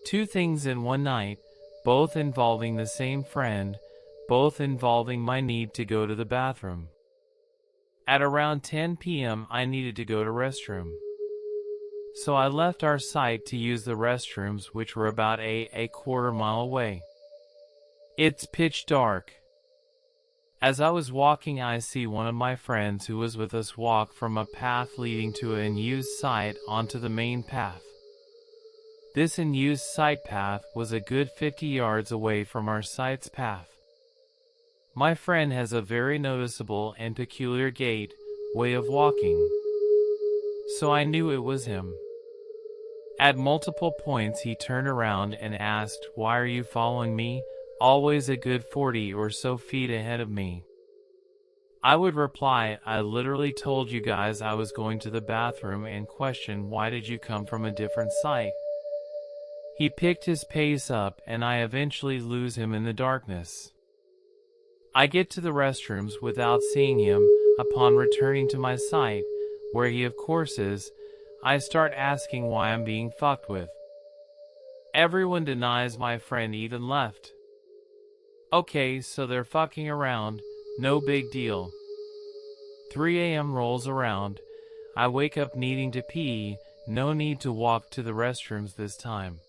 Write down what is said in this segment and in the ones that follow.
Two things in one night, both involving the same friend, both involving my need to go to the bathroom. At around 10 p.m. I needed to go to restroom. So I left our site to use the restrooms, which were about a quarter mile away. It's pitch dark. As I was walking, I see one of my friends who was with us walk from a path leading to an unused site onto the main path. This unused site path was a good 50 yards away from our site's path. My friend has a very noticeable and peculiar gait, way of walking. So I knew it was him. At multiple points he turned around and asked, "Why are you following me? Always a good 40 or so feet ahead of me." I would reply, "I literally told you guys I was going to the bathroom," and question, "Why did you come from a different site?" He picked his pace up and I eventually lose him in the darkness. I get to the restrooms without seeing him. Upon returning to my site, where he of course is, I start asking why I'm being fucked with. Everyone denies my friend even left. Okay, so they're fucking around, no big deal. 3 a.m. rolls around, I wake up needing to pee, no need to walk to the restrooms this time.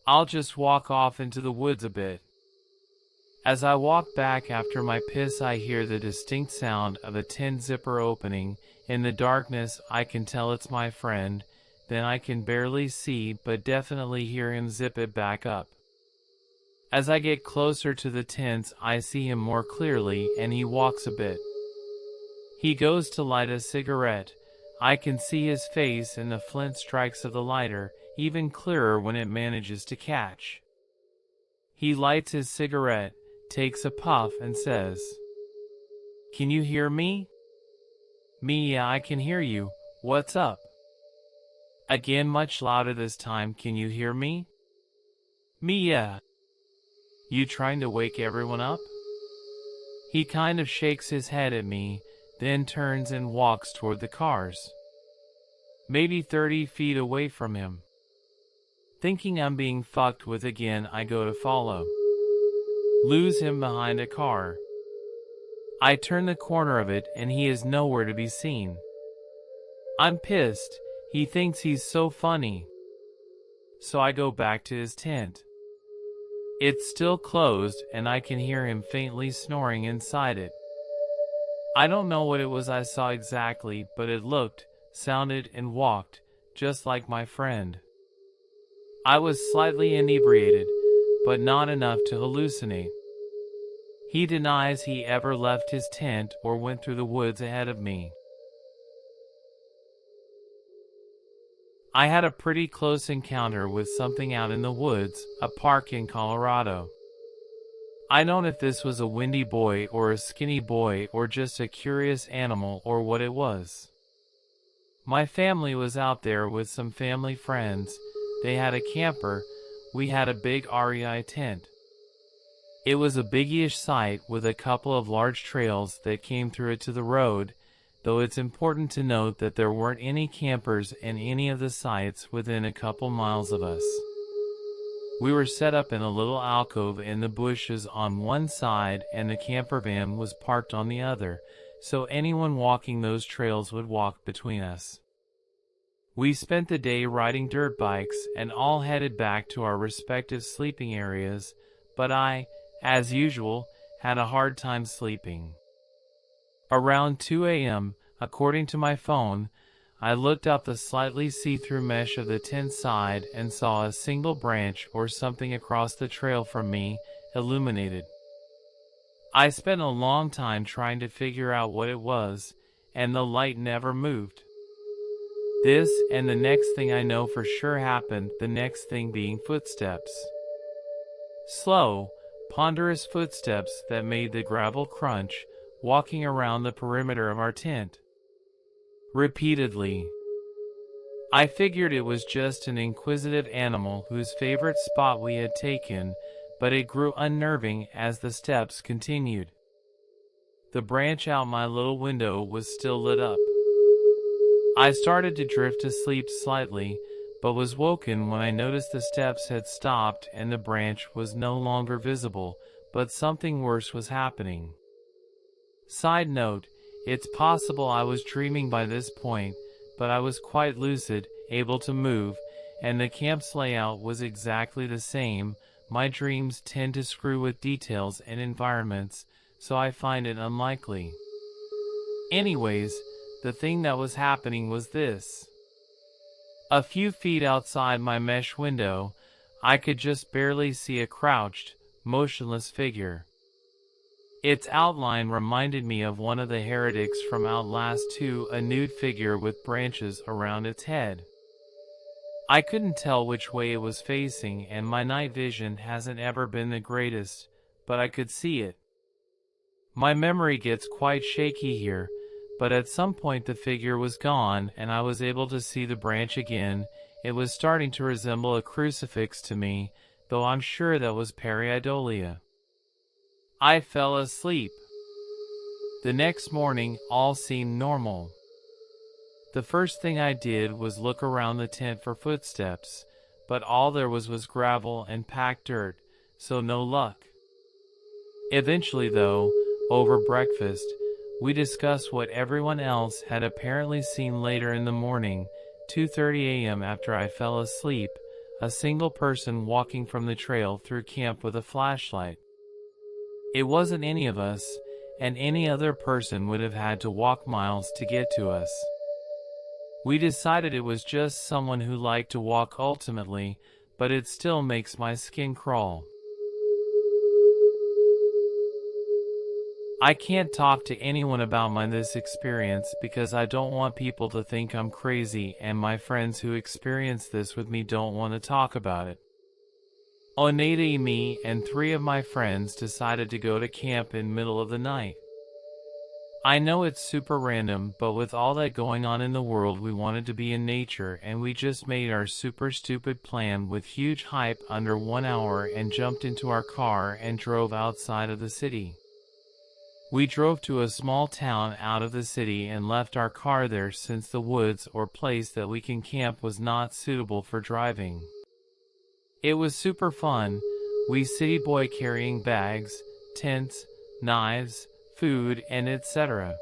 I'll just walk off into the woods a bit. As I walk back after my piss, I hear the distinct sound of a tent zipper opening. In the darkness, I can tell it's my friend, then I can barely see but definitely hear him zip it back up. As I get closer to the tents, I see him more clearly and he walks a bit. He goes to light a cigarette. I can see his face in the flint strikes of the lighter, even clearer when it manages to catch. He lights his cigarette, takes a puff and says, "Can you hear me?" Me, "Yeah, I can hear you. What's up?" Again, much louder this time, "Can you hear me?" Me, "Yeah." "You trying to wake everyone up?" He kind of shakes his head at me, then turns and walks toward the cars. Maybe 30 feet away from him. Thinking I'm being fucked with again, I go to follow. Lose him behind a car. I turn the corner of it and he is nowhere to be seen. I'm pissed. He thinks he's so funny. So I go back to his tent. It's still closed and I can hear him faintly snoring inside it. I don't know what it was I saw exactly, but it looked, sounded, and walked just like my friend. I was slightly inebriated, but not enough to hallucinate. He denies he ever left his tent or went through the woods ahead of me. I had a pretty close encounter with something out in the woods, a park in Colorado. I don't know if this was a windy boy or a skinny boy or just a curious animal or what it was. My family was out there with some family friends. They had a camper. We had a big REI tent. It was a big-ish site with a couple of large trails that came through it to the road, though it's important to note that there weren't any campers in any of the sites within a couple miles of us. We were set up in a little alcove in the bushes on one side and the camper van was parked on the other, so anyone walking those trails would walk between us. We spent the day riding dirt bikes and all headed back to our respective sleeping areas, but I, as usual, had a hard time sleeping. Around 2 a.m., according to my phone, I looked up the slightly see-through mesh of the tent side and saw a single branch or something across the trail from me, illuminated. I spent a long time trying to figure out what it was, and the light never moved. This and the next thing I know for sure happened, the next thing being footsteps. Slow, ponderous footsteps that made the gravel crunch, walking around the perimeter of our tent. Repeatedly. I figured it was just an inquisitive animal whose favorite spot we had taken, but it grew unnerving as the steps continued. The branch out my little window was still lit up. I started to drift to sleep slightly, but was woken when I noticed the steps had stopped and the branch was no longer visible, but something worse was happening. Side note, it's possible I was dreaming by this point, but I was quite lucid, able to move, and the camp's layout was exactly the same. My dreams tend to screw with details and environments, so I find it unlikely. Anyways, the thing that was happening was this. A few feet outside my mesh window, I could just barely see a crouched, motionless figure. Its outline reminded me of one of the heretics from Outlast 2, a nude figure with branches around its head. I couldn't tell which way it was facing, and my night vision hasn't ever been the greatest, but I could see it. My memory gets quite shaky here, but at some point the figure was gone and I was able to see the branch again. It was starting to resemble a crucifix to me, though I'm sure that was pareidolia. I fell asleep. The next morning, all seemed normal. The first thing I did was look around the tent for footsteps, but all there was gravel and packed dirt, so no luck. Eventually though, over breakfast, we discussed what everyone else had apparently seen later in the morning, 2:30 a.m. after I fell asleep, a single person walking from the trail through camp with a flashlight. It wasn't any of us, and any other person would have had to walk miles to get to us. We decided it was just someone who liked to walk ultimately, but it still makes my skin crawl. I can't talk to anyone about this experience because I don't want people to think I'm crazy, and my friends who experienced this with me don't want to talk about it. Oneida, me, and 3 of my friends decided to go to camp in middle of the night. I know it's super random, but with all that going on in the world, we wanted to be in nature, and we just made our super stupid plan with huge hype under 1 hour and jumped into our car and drove outside of the city. We drove to a small town out of the city and left our car there since the woods or place that we can camp was not suitable for driving. It was super fun, we city boy carrying bags, tents, knives, food, and etc.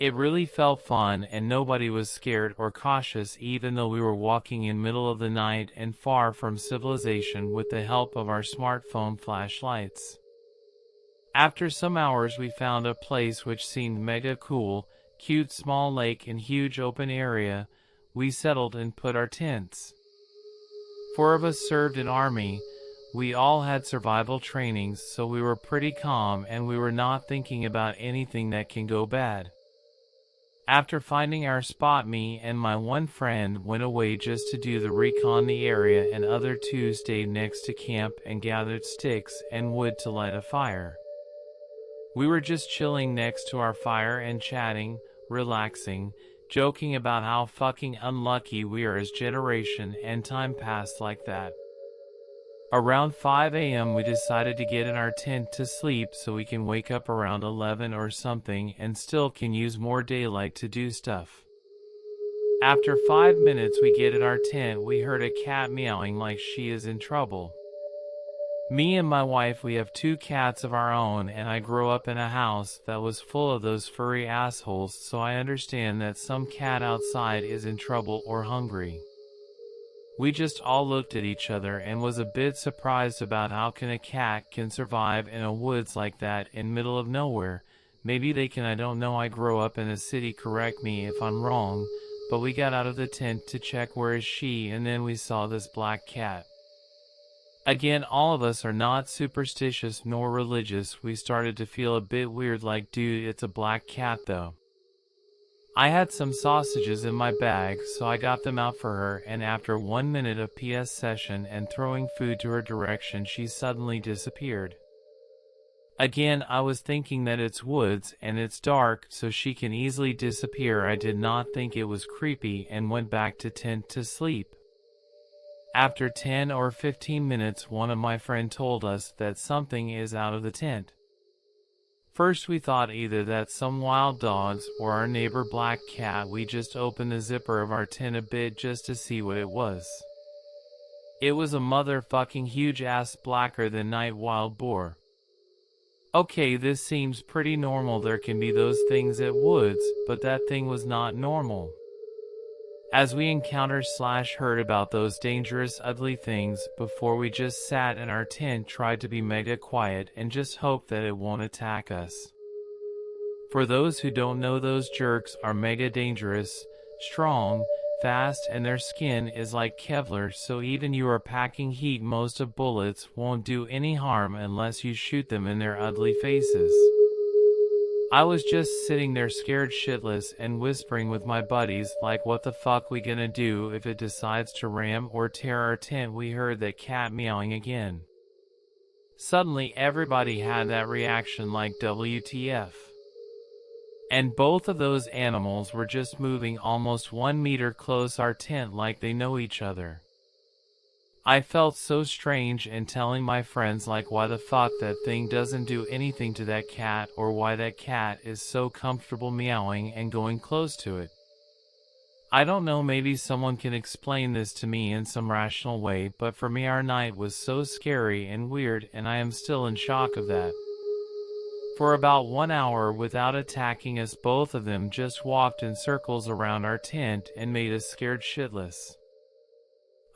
It really felt fun and nobody was scared or cautious even though we were walking in middle of the night and far from civilization with the help of our smartphone flashlights. After some hours we found a place which seemed mega cool, cute small lake and huge open area. We settled and put our tents. 4 of us served in army. We all had survival trainings, so we were pretty calm and we were not thinking about anything that can go bad. After finding our spot, me and my one friend went away just to do the recon the area, and other 2 stayed next to camp and gathered sticks and wood to light a fire. We were just chilling next to our fire and chatting, relaxing, joking about how fucking unlucky we are as generation, and time passed like that. Around 5 a.m. we decided to get in our tent to sleep so we can wake up around 11 or something and still can use more daylight to do stuff. After 5 minutes we get in our tent, we heard a cat meowing like she is in trouble. Me and my wife, we have 2 cats of our own, and I grew up in a house that was full of those furry assholes, so I understand that some cat outside is in trouble or hungry. We just all looked at each other and was a bit surprised about how can a cat can survive in a woods like that in middle of nowhere. Maybe they can, I don't know. I grew up in a city, correct me if I'm wrong, but we got out of the tent to check where is she, and then we saw this black cat. Again, all of us are not superstitious nor religious. We started to feel a bit weird, like, dude, it's a black cat though. I had some sausages in my bag, so I got them out for her, and after 1 minute of PS session and throwing food to her direction, she suddenly disappeared. Again, I was thinking that it's woods and it's dark, so she can easily disappear. I did not think it was creepy and went back to tent to sleep. After 10 or 15 minutes, one of my friends told us that something is out of the tent. First we thought either that some wild dogs or our neighbor black cat. We just opened the zipper of our tent a bit just to see what it was. It was a motherfucking huge ass blacker than night wild boar. Okay, this seems pretty normal. There can be those things at woods, but that thing was not normal. As we encountered/heard about those dangerous ugly things before, we just sat in our tent, tried to be mega quiet, and just hoped that it won't attack us. For those who don't know, those jerks are mega dangerous, strong, fast, and their skin is like Kevlar, so even you are packing heat, most of bullets won't do any harm unless you shoot them in their ugly faces. I was just sitting there scared shitless and whispering with my buddies like, what the fuck we gonna do if it decides to ram or tear our tent? We heard that cat meowing again. Suddenly everybody had that reaction like WTF. And both of those animals were just moving almost 1 meter close our tent like they know each other. I felt so strange and telling my friends like, why the fuck that thing doesn't do anything to that cat, or why that cat is so comfortable meowing and going close to it. I don't know, maybe someone can explain this to me in some rational way, but for me our night was so scary and weird, and I am still in shock of that. For about 1 hour without attacking us, both of them just walked in circles around our tent and made us scared shitless.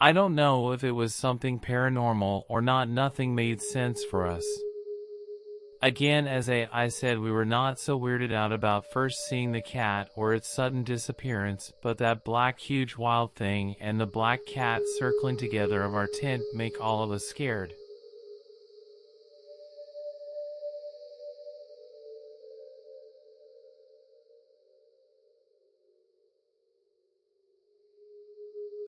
I don't know if it was something paranormal or not. Nothing made sense for us. Again, as I said, we were not so weirded out about first seeing the cat or its sudden disappearance, but that black huge wild thing and the black cat circling together of our tent make all of us scared.